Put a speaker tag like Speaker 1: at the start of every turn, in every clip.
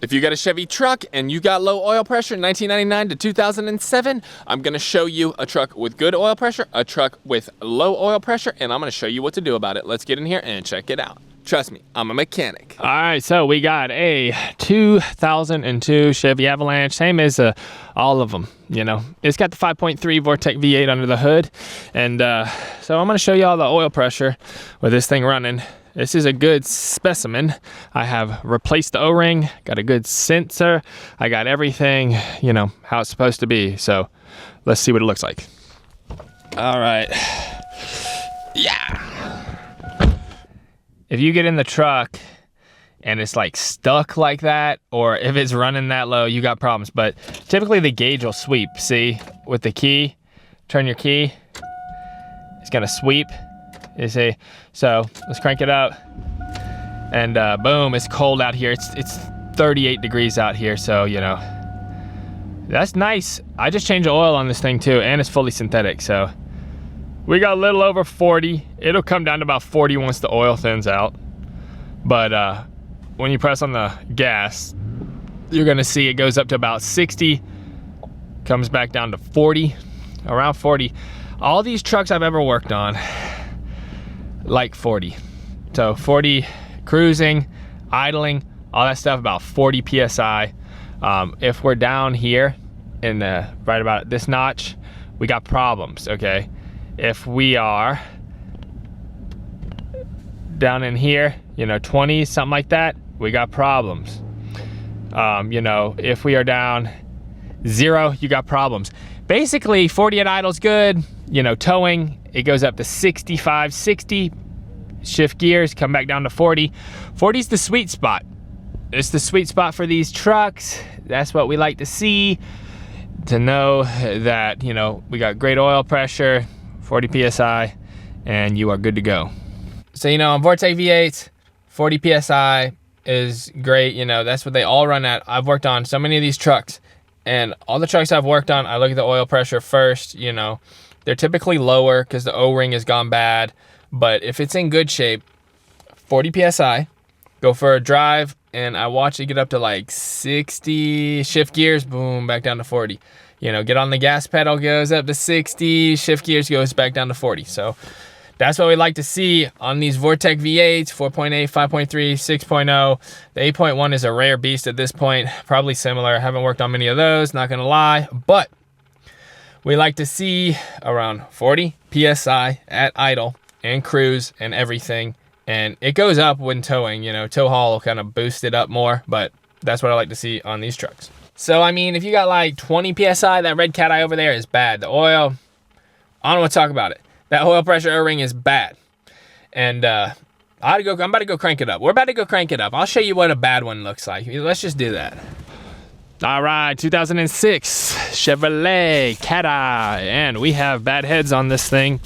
Speaker 1: If you got a Chevy truck and you got low oil pressure, 1999 to 2007, I'm gonna show you a truck with good oil pressure, a truck with low oil pressure, and I'm gonna show you what to do about it. Let's get in here and check it out. Trust me, I'm a mechanic.
Speaker 2: All right, so we got a 2002 Chevy Avalanche, same as all of them, you know. It's got the 5.3 Vortec V8 under the hood, and so I'm gonna show you all the oil pressure with this thing running. This is a good specimen. I have replaced the O-ring, got a good sensor, I got everything, you know, how it's supposed to be. So let's see what it looks like. All right, yeah. If you get in the truck and it's like stuck like that, or if it's running that low, you got problems. But typically the gauge will sweep, see, with the key, turn your key, it's gonna sweep. You see, so let's crank it up, and boom, it's cold out here. It's 38 degrees out here, so you know, that's nice. I just changed the oil on this thing too, and it's fully synthetic, so we got a little over 40. It'll come down to about 40 once the oil thins out, but when you press on the gas, you're gonna see it goes up to about 60, comes back down to 40, around 40. All these trucks I've ever worked on, like 40. So 40 cruising, idling, all that stuff, about 40 PSI. If we're down here in right about this notch, we got problems, okay? If we are down in here, you know, 20, something like that, we got problems. You know, if we are down 0, you got problems. Basically, 40 at idle's good. You know, towing, it goes up to 65, 60, shift gears, come back down to 40. 40 is the sweet spot. It's the sweet spot for these trucks. That's what we like to see, to know that, you know, we got great oil pressure, 40 PSI, and you are good to go. So, you know, on Vortec V8s, 40 PSI is great. You know, that's what they all run at. I've worked on so many of these trucks, and all the trucks I've worked on, I look at the oil pressure first. You know, they're typically lower because the O-ring has gone bad, but if it's in good shape, 40 PSI, go for a drive, and I watch it get up to like 60, shift gears, boom, back down to 40. You know, get on the gas pedal, goes up to 60, shift gears goes back down to 40. So that's what we like to see on these Vortec V8s, 4.8, 5.3, 6.0. The 8.1 is a rare beast at this point, probably similar. I haven't worked on many of those, not gonna lie, but we like to see around 40 PSI at idle and cruise and everything. And it goes up when towing, you know, tow haul will kind of boost it up more, but that's what I like to see on these trucks. So, I mean, if you got like 20 PSI, that red cat eye over there is bad. The oil, I don't want to talk about it. That oil pressure O-ring is bad. And I'm about to go crank it up. We're about to go crank it up. I'll show you what a bad one looks like. Let's just do that. All right, 2006 Chevrolet cat eye, and we have bad heads on this thing.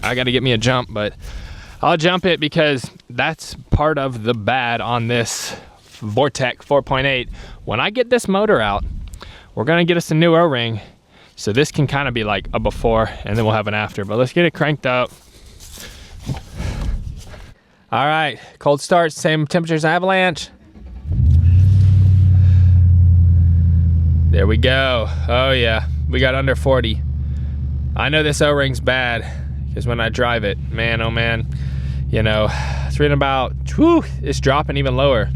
Speaker 2: I got to get me a jump, but I'll jump it because that's part of the bad on this Vortec 4.8. When I get this motor out, we're gonna get us a new O-ring, so this can kind of be like a before and then we'll have an after, but let's get it cranked up. All right, cold start, same temperature as Avalanche. There we go. Oh yeah, we got under 40. I know this O-ring's bad because when I drive it, man, oh man, you know, it's reading about, whew, it's dropping even lower.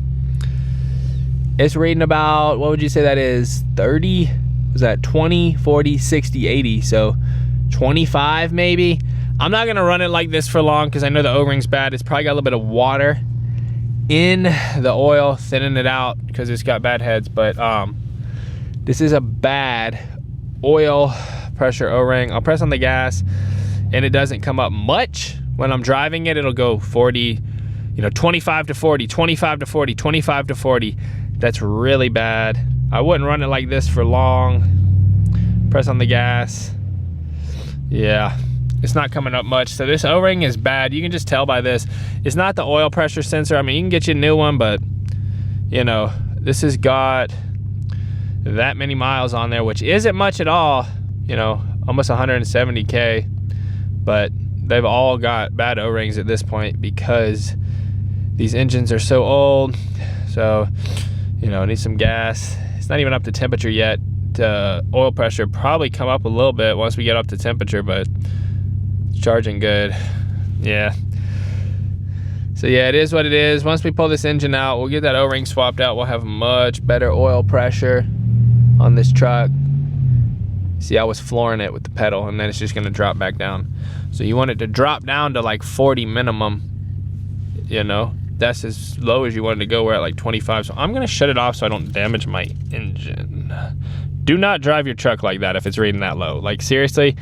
Speaker 2: It's reading about, what would you say that is, 30? Was that 20, 40, 60, 80? So 25 maybe? I'm not gonna run it like this for long because I know the O-ring's bad. It's probably got a little bit of water in the oil, thinning it out because it's got bad heads. But this is a bad oil pressure O-ring. I'll press on the gas and it doesn't come up much. When I'm driving it, it'll go 40, you know, 25 to 40, 25 to 40, 25 to 40. That's really bad. I wouldn't run it like this for long. Press on the gas. Yeah, it's not coming up much. So this O-ring is bad. You can just tell by this. It's not the oil pressure sensor. I mean, you can get you a new one, but you know, this has got that many miles on there, which isn't much at all. You know, almost 170K, but they've all got bad O-rings at this point because these engines are so old. So You know, it needs some gas. It's not even up to temperature yet. Oil pressure probably come up a little bit once we get up to temperature, but it's charging good. Yeah. So yeah, it is what it is. Once we pull this engine out, we'll get that O-ring swapped out. We'll have much better oil pressure on this truck. See, I was flooring it with the pedal, and then it's just gonna drop back down. So you want it to drop down to like 40 minimum, you know? That's as low as you want it to go. We're at like 25. So I'm gonna shut it off so I don't damage my engine. Do not drive your truck like that if it's reading that low. Like seriously,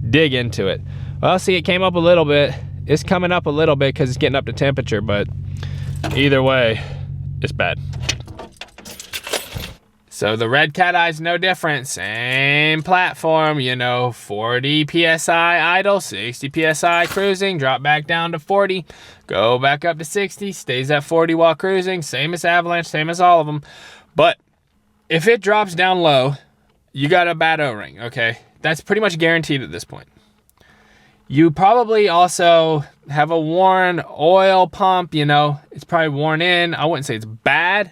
Speaker 2: dig into it. Well, see, it came up a little bit. It's coming up a little bit because it's getting up to temperature, but either way, it's bad. So the red cat eye's no different. Same platform, you know, 40 PSI idle, 60 PSI cruising, drop back down to 40, go back up to 60, stays at 40 while cruising, same as Avalanche, same as all of them. But if it drops down low, you got a bad O-ring, okay? That's pretty much guaranteed at this point. You probably also have a worn oil pump, you know, it's probably worn in. I wouldn't say it's bad.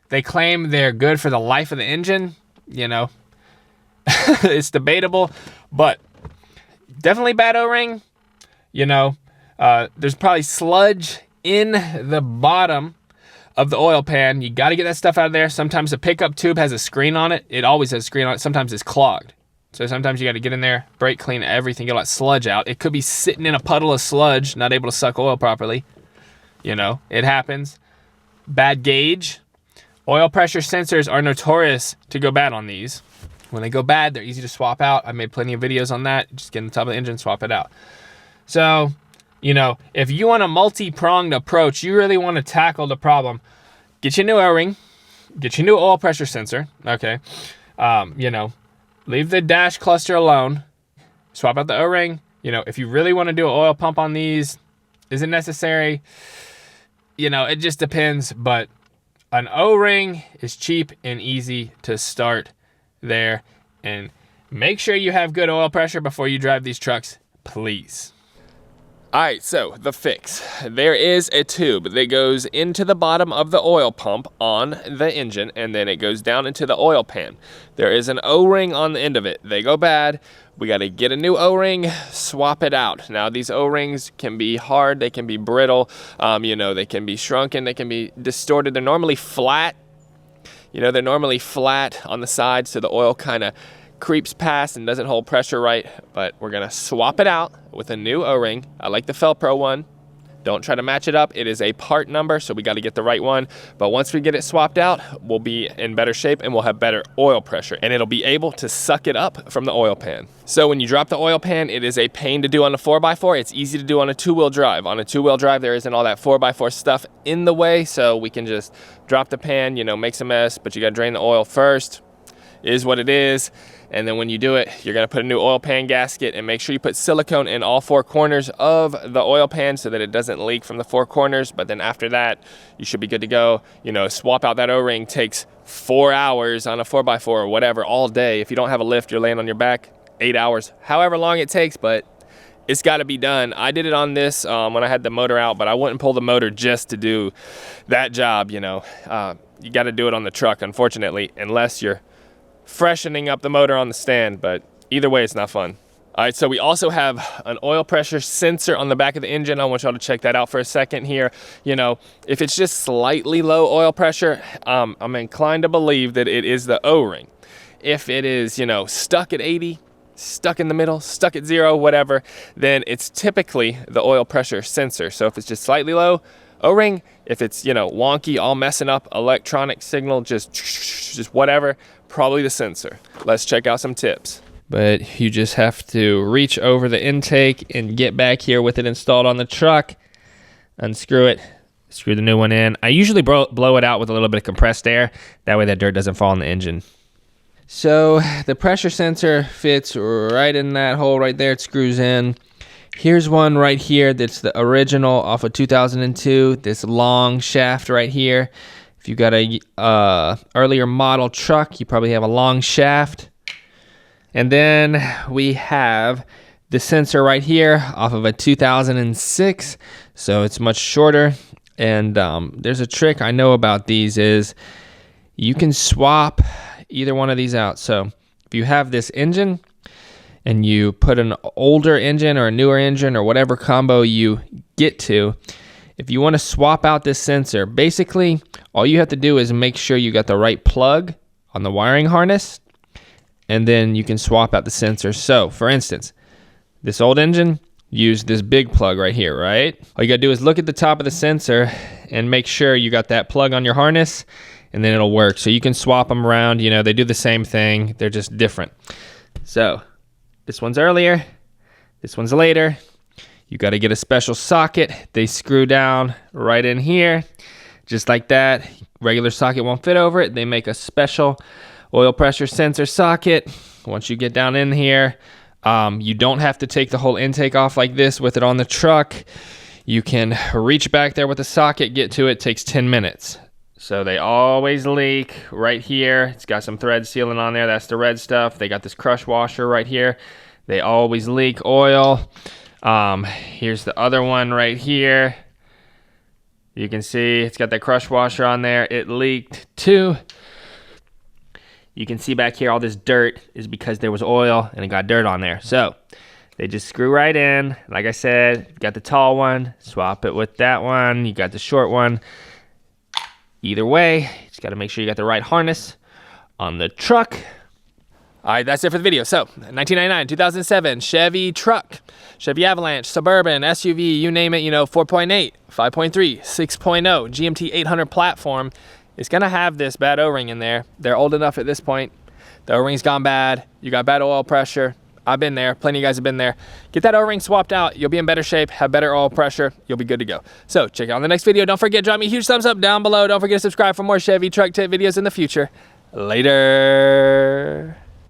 Speaker 2: They claim they're good for the life of the engine, you know. It's debatable, but definitely bad O-ring. You know, there's probably sludge in the bottom of the oil pan. You got to get that stuff out of there. Sometimes the pickup tube has a screen on it. It always has a screen on it. Sometimes it's clogged. So sometimes you got to get in there, brake clean everything, get all that sludge out. It could be sitting in a puddle of sludge, not able to suck oil properly. You know, it happens. Bad gauge. Oil pressure sensors are notorious to go bad on these. When they go bad, they're easy to swap out. I made plenty of videos on that. Just get on the top of the engine, swap it out. So, you know, if you want a multi-pronged approach, you really want to tackle the problem, get your new O-ring, get your new oil pressure sensor, okay? You know, leave the dash cluster alone, swap out the O-ring. You know, if you really want to do an oil pump on these, is it necessary? You know, it just depends, but an O-ring is cheap and easy to start there. And make sure you have good oil pressure before you drive these trucks, please.
Speaker 1: All right, so the fix. There is a tube that goes into the bottom of the oil pump on the engine, and then it goes down into the oil pan. There is an O-ring on the end of it. They go bad. We got to get a new O-ring, swap it out. Now, these O-rings can be hard. They can be brittle. You know, they can be shrunken. They can be distorted. They're normally flat. You know, they're normally flat on the sides, so the oil kind of creeps past and doesn't hold pressure right, but we're gonna swap it out with a new O-ring. I like the Felpro one. Don't try to match it up. It is a part number, so we got to get the right one. But once we get it swapped out, we'll be in better shape and we'll have better oil pressure, and it'll be able to suck it up from the oil pan. So when you drop the oil pan, it is a pain to do on a 4x4. It's easy to do on a two-wheel drive. On a two-wheel drive, there isn't all that 4x4 stuff in the way, so we can just drop the pan, you know, makes a mess, but you got to drain the oil first. It is what it is. And then when you do it, you're gonna put a new oil pan gasket, and make sure you put silicone in all four corners of the oil pan so that it doesn't leak from the four corners. But then after that, you should be good to go. You know, swap out that O-ring takes 4 hours on a 4x4 or whatever all day. If you don't have a lift, you're laying on your back, 8 hours, however long it takes, but it's gotta be done. I did it on this when I had the motor out, but I wouldn't pull the motor just to do that job, you know. You gotta do it on the truck, unfortunately, unless you're freshening up the motor on the stand, but either way, it's not fun. All right, so we also have an oil pressure sensor on the back of the engine. I want y'all to check that out for a second here. You know, if it's just slightly low oil pressure, I'm inclined to believe that it is the O-ring. If it is, you know, stuck at 80, stuck in the middle, stuck at 0, whatever, then it's typically the oil pressure sensor. So if it's just slightly low, O-ring. If it's, you know, wonky, all messing up, electronic signal, just whatever, probably the sensor. Let's check out some tips. But you just have to reach over the intake and get back here with it installed on the truck, unscrew it, screw the new one in. I usually blow it out with a little bit of compressed air. That way that dirt doesn't fall in the engine. So the pressure sensor fits right in that hole right there. It screws in. Here's one right here that's the original off of 2002, this long shaft right here. If you've got a earlier model truck, you probably have a long shaft. And then we have the sensor right here off of a 2006, so it's much shorter. And there's a trick I know about these is
Speaker 2: you can swap either one of these out. So if you have this engine and you put an older engine or a newer engine or whatever combo you get to, if you want to swap out this sensor, basically all you have to do is make sure you got the right plug on the wiring harness, and then you can swap out the sensor. So for instance, this old engine used this big plug right here, right? All you gotta do is look at the top of the sensor and make sure you got that plug on your harness, and then it'll work. So you can swap them around, you know, they do the same thing, they're just different. So this one's earlier, this one's later. You gotta get a special socket. They screw down right in here, just like that. Regular socket won't fit over it. They make a special oil pressure sensor socket. Once you get down in here, you don't have to take the whole intake off like this with it on the truck. You can reach back there with the socket, get to it. It takes 10 minutes. So they always leak right here. It's got some thread sealing on there. That's the red stuff. They got this crush washer right here. They always leak oil. Here's the other one right here. You can see it's got that crush washer on there. It leaked too. You can see back here all this dirt is because there was oil and it got dirt on there. So they just screw right in. Like I said, you got the tall one, swap it with that one. You got the short one. Either way, you just got to make sure you got the right harness on the truck.
Speaker 1: All right, that's it for the video. So 1999, 2007 Chevy truck, Chevy Avalanche, Suburban, SUV, you name it, you know, 4.8, 5.3, 6.0, GMT800 platform. It's gonna have this bad O-ring in there. They're old enough at this point. The O-ring's gone bad. You got bad oil pressure. I've been there. Plenty of you guys have been there. Get that O-ring swapped out. You'll be in better shape, have better oil pressure. You'll be good to go. So check out the next video. Don't forget, drop me a huge thumbs up down below. Don't forget to subscribe for more Chevy truck tip videos in the future. Later.